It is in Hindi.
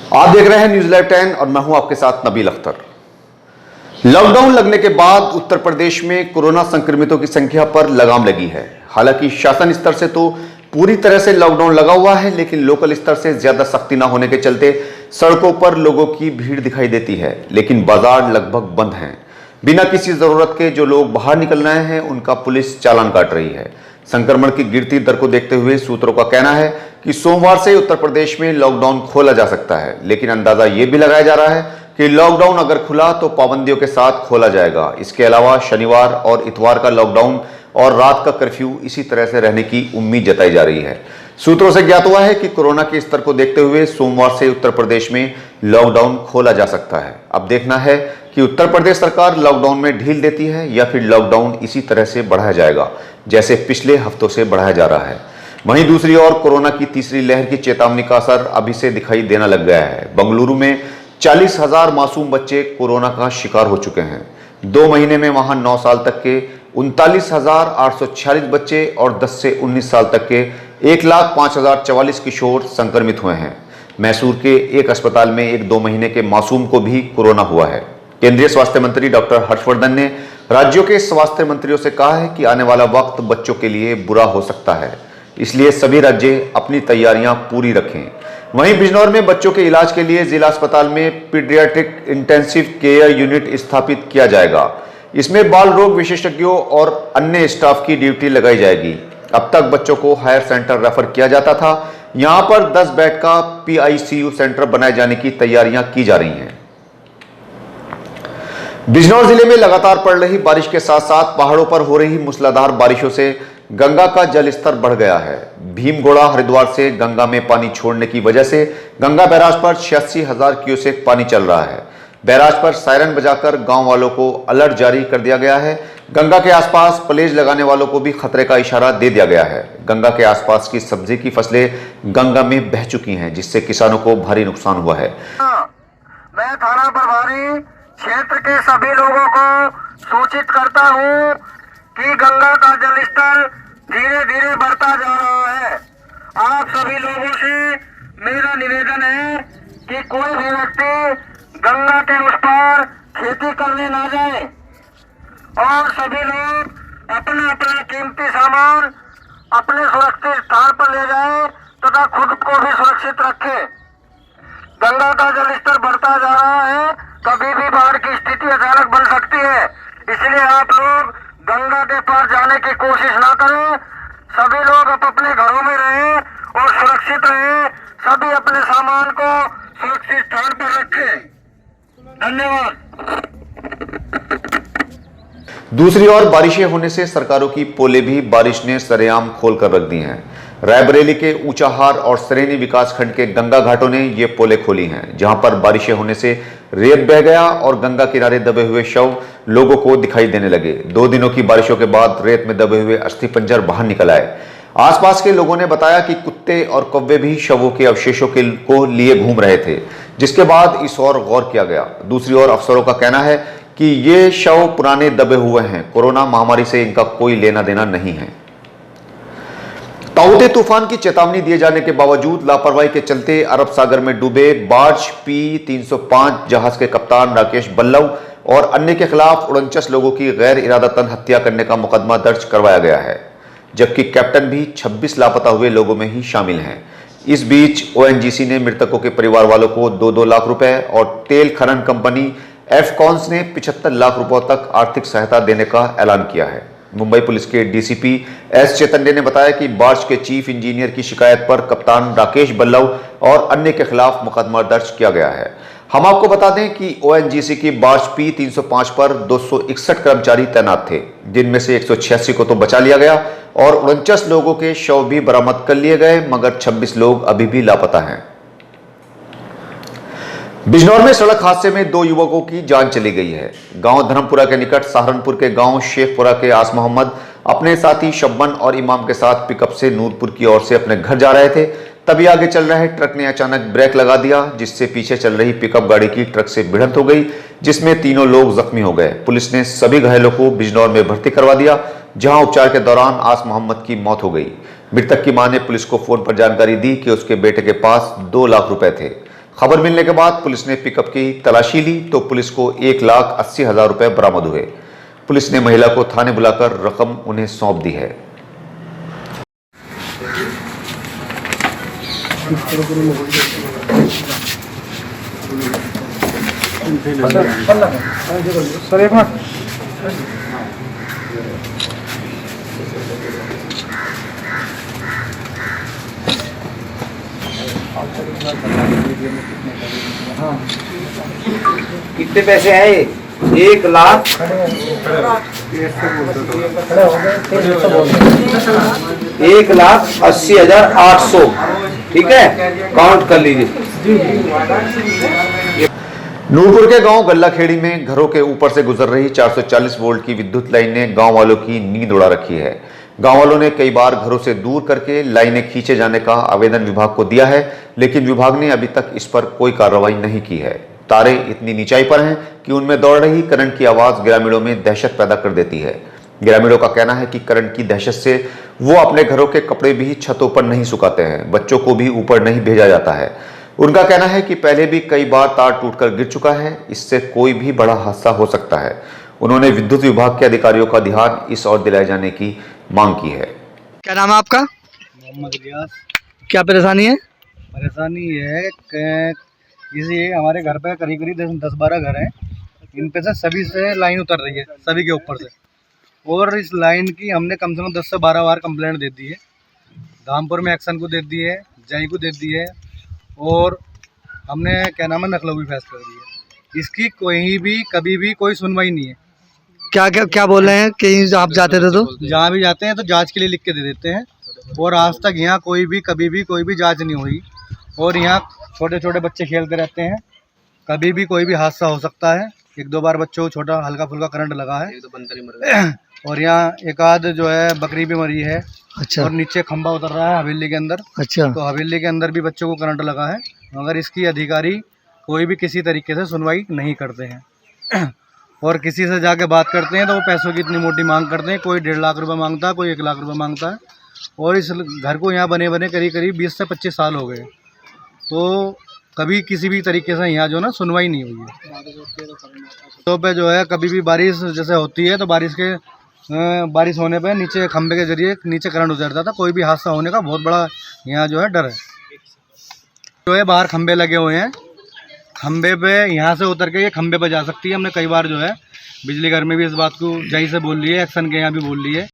आप देख रहे हैं न्यूज़ लाइव 10 और मैं हूं आपके साथ नबील अख्तर। लॉकडाउन लगने के बाद उत्तर प्रदेश में कोरोना संक्रमितों की संख्या पर लगाम लगी है। हालांकि शासन स्तर से तो पूरी तरह से लॉकडाउन लगा हुआ है, लेकिन लोकल स्तर से ज्यादा सख्ती न होने के चलते सड़कों पर लोगों की भीड़ दिखाई देती है, लेकिन बाजार लगभग बंद हैं। बिना किसी जरूरत के जो लोग बाहर निकल रहे हैं उनका पुलिस चालान काट रही है। संक्रमण की गिरती दर को देखते हुए सूत्रों का कहना है कि सोमवार से उत्तर प्रदेश में लॉकडाउन खोला जा सकता है, लेकिन अंदाजा यह भी लगाया जा रहा है कि लॉकडाउन अगर खुला तो पाबंदियों के साथ खोला जाएगा। इसके अलावा शनिवार और इतवार का लॉकडाउन और रात का कर्फ्यू इसी तरह से रहने की उम्मीद जताई जा रही है। सूत्रों से ज्ञात हुआ है कि कोरोना के स्तर को देखते हुए सोमवार से उत्तर प्रदेश में लॉकडाउन खोला जा सकता है। अब देखना है कि उत्तर प्रदेश सरकार लॉकडाउन में ढील देती है या फिर लॉकडाउन इसी तरह से बढ़ाया जाएगा जैसे पिछले हफ्तों से बढ़ाया जा रहा है। वहीं दूसरी ओर कोरोना की तीसरी लहर की चेतावनी का असर अभी से दिखाई देना लग गया है। बेंगलुरु में 40,000 मासूम बच्चे कोरोना का शिकार हो चुके हैं। 2 महीने में वहां 9 साल तक के 39,846 बच्चे और 10 से 19 साल तक के 1,05,044 किशोर संक्रमित हुए हैं। मैसूर के एक अस्पताल में एक 2 महीने के मासूम को भी कोरोना हुआ है। केंद्रीय स्वास्थ्य मंत्री डॉक्टर हर्षवर्धन ने राज्यों के स्वास्थ्य मंत्रियों से कहा है कि आने वाला वक्त बच्चों के लिए बुरा हो सकता है, इसलिए सभी राज्य अपनी तैयारियां पूरी रखें। वहीं बिजनौर में बच्चों के इलाज के लिए जिला अस्पताल में पीडियाट्रिक इंटेंसिव केयर यूनिट स्थापित किया जाएगा। इसमें बाल रोग विशेषज्ञों और अन्य स्टाफ की ड्यूटी लगाई जाएगी। अब तक बच्चों को हायर सेंटर रेफर किया जाता था, यहां पर 10 बेड का PICU सेंटर बनाए जाने की तैयारियां की जा रही हैं। बिजनौर जिले में लगातार पड़ रही बारिश के साथ साथ पहाड़ों पर हो रही मूसलाधार बारिशों से गंगा का जलस्तर बढ़ गया है। भीमगोड़ा हरिद्वार से गंगा में पानी छोड़ने की वजह से गंगा बैराज पर 86,000 क्यूसेक पानी चल रहा है। बैराज पर सायरन बजाकर गांव वालों को अलर्ट जारी कर दिया गया है। गंगा के आसपास प्लेज लगाने वालों को भी खतरे का इशारा दे दिया गया है। गंगा के आसपास की सब्जी की फसलें गंगा में बह चुकी हैं, जिससे किसानों को भारी नुकसान हुआ है। मैं थाना प्रभारी क्षेत्र के सभी लोगों को सूचित करता हूं कि गंगा का जलस्तर धीरे धीरे बढ़ता जा रहा है। आप सभी लोगों से मेरा निवेदन है कि कोई भी व्यक्ति गंगा के उस पार खेती करने ना जाए और सभी लोग अपना अपना कीमती सामान अपने सुरक्षित स्थान पर ले जाएं तथा खुद को भी सुरक्षित रखें। गंगा का जलस्तर बढ़ता जा रहा है, कभी भी बाढ़ की स्थिति अचानक बन सकती है, इसलिए आप लोग गंगा के पार जाने की कोशिश ना करें। सभी लोग अपने घरों में रहें और सुरक्षित रहें। सभी अपने सामान को सुरक्षित स्थान पर रखें। धन्यवाद। दूसरी ओर बारिशें होने से सरकारों की पोलें भी बारिश ने सरेआम खोल कर रख दी हैं। रायबरेली के ऊंचाहार और सरेनी विकासखंड के गंगा घाटों ने ये पोलें खोली हैं, जहां पर बारिशें होने से रेत बह गया और गंगा किनारे दबे हुए शव लोगों को दिखाई देने लगे। 2 दिनों की बारिशों के बाद रेत में दबे हुए अस्थि पंजर बाहर निकल आए। आसपास के लोगों ने बताया कि कुत्ते और कौवे भी शवों के अवशेषों को लिए घूम रहे थे, जिसके बाद इस ओर गौर किया गया। दूसरी ओर अफसरों का कहना है कि ये शव पुराने दबे हुए हैं, कोरोना महामारी से इनका कोई लेना देना नहीं है। ताउते तूफान की चेतावनी दिए जाने के बावजूद लापरवाही के चलते अरब सागर में डूबे बार्ज P-305 जहाज के कप्तान राकेश बल्लव और अन्य के खिलाफ 49 लोगों की गैर इरादतन हत्या करने का मुकदमा दर्ज करवाया गया है, जबकि कैप्टन भी 26 लापता हुए लोगों में ही शामिल हैं। इस बीच ONGC ने मृतकों के परिवार वालों को 2-2 लाख रुपए और तेल खनन कंपनी एफकॉन्स ने 75 लाख रुपयों तक आर्थिक सहायता देने का ऐलान किया है। मुंबई पुलिस के DCP S चैतन्य ने बताया कि बार्ज के चीफ इंजीनियर की शिकायत पर कप्तान राकेश बल्लव और अन्य के खिलाफ मुकदमा दर्ज किया गया है। हम आपको बता दें कि ONGC की बार्ज P-305 पर 261 कर्मचारी तैनात थे, जिनमें से 186 को तो बचा लिया गया और 49 लोगों के शव भी बरामद कर लिए गए, मगर 26 लोग अभी भी लापता हैं। बिजनौर में सड़क हादसे में 2 युवकों की जान चली गई है। गांव धर्मपुरा के निकट सहारनपुर के गांव शेखपुरा के आस मोहम्मद अपने साथी शब्बन और इमाम के साथ पिकअप से नूरपुर की ओर से अपने घर जा रहे थे। तभी आगे चल रहे ट्रक ने अचानक ब्रेक लगा दिया, जिससे पीछे चल रही पिकअप गाड़ी की ट्रक से भिड़ंत हो गई, जिसमें तीनों लोग जख्मी हो गए। पुलिस ने सभी घायलों को बिजनौर में भर्ती करवा दिया, जहां उपचार के दौरान आस मोहम्मद की मौत हो गई। मृतक की मां ने पुलिस को फोन पर जानकारी दी कि उसके बेटे के पास 2 लाख रुपए थे। खबर मिलने के बाद पुलिस ने पिकअप की तलाशी ली तो पुलिस को 1,80,000 रुपए बरामद हुए। पुलिस ने महिला को थाने बुलाकर रकम उन्हें सौंप दी है। कितने पैसे आए? 1,80,800। ठीक है, काउंट कर लीजिए। नूरपुर के गांव गल्लाखेड़ी में घरों के ऊपर से गुजर रही 440 वोल्ट की विद्युत लाइन ने गांव वालों की नींद उड़ा रखी है। गांव वालों ने कई बार घरों से दूर करके लाइनें खींचे जाने का आवेदन विभाग को दिया है, लेकिन विभाग ने अभी तक इस पर कोई कार्रवाई नहीं की है। तारे इतनी ऊंचाई पर हैं कि उनमें दौड़ रही करंट की आवाज ग्रामीणों में दहशत पैदा कर देती है। ग्रामीणों का कहना है कि करंट की दहशत से वो अपने घरों के कपड़े भी छतों पर नहीं सुखाते हैं, बच्चों को भी ऊपर नहीं भेजा जाता है। उनका कहना है कि पहले भी कई बार तार टूटकर गिर चुका है, इससे कोई भी बड़ा हादसा हो सकता है। उन्होंने विद्युत विभाग के अधिकारियों का ध्यान इस ओर दिलाए जाने की मांग की है। क्या नाम है आपका? मोहम्मद इलियास। क्या परेशानी है? परेशानी ये है कि किसी हमारे घर पे करीब करीब 10-12 घर हैं, इन पे से सभी से लाइन उतर रही है, सभी के ऊपर से। और इस लाइन की हमने कम से कम 10 से 12 बार कंप्लेंट दे दी है। धामपुर में एक्शन को दे दी है, जय को दे दी है, और हमने क्या नाम है नकलो भी फैसला कर दी है। इसकी कोई भी कभी भी कोई सुनवाई नहीं है। क्या क्या क्या बोल रहे हैं? कहीं आप जाते थे तो जहाँ भी जाते हैं तो जांच के लिए लिख के दे देते हैं, और आज तक यहाँ कोई भी कभी भी कोई भी जांच नहीं हुई। और यहाँ छोटे छोटे बच्चे खेलते रहते हैं, कभी भी कोई भी हादसा हो सकता है। 1-2 बार बच्चों को छोटा हल्का फुल्का करंट लगा है, और यहाँ एक आध जो है बकरी भी मरी है। अच्छा। और नीचे खंबा उतर रहा है हवेली के अंदर। अच्छा। तो हवेली के अंदर भी बच्चों को करंट लगा है, मगर इसकी अधिकारी कोई भी किसी तरीके से सुनवाई नहीं करते हैं। और किसी से जाके बात करते हैं तो वो पैसों की इतनी मोटी मांग करते हैं, कोई 1.5 लाख रुपए मांगता है, कोई 1 लाख रुपए मांगता है। और इस घर को यहाँ बने बने करीब करीब 20 से 25 साल हो गए, तो कभी किसी भी तरीके से यहाँ जो ना सुनवाई नहीं हुई है। तो पे जो है कभी भी बारिश जैसे होती है तो बारिश होने पे नीचे खंबे के जरिए नीचे करंट उतरता था। कोई भी हादसा होने का बहुत बड़ा यहाँ जो है डर है। जो है बाहर खंबे लगे हुए हैं, खंबे पे यहाँ से उतर के ये खंबे पे जा सकती है। हमने कई बार जो है बिजली घर में भी इस बात को जही से बोल ली है, एक्शन के यहाँ भी बोल ली है।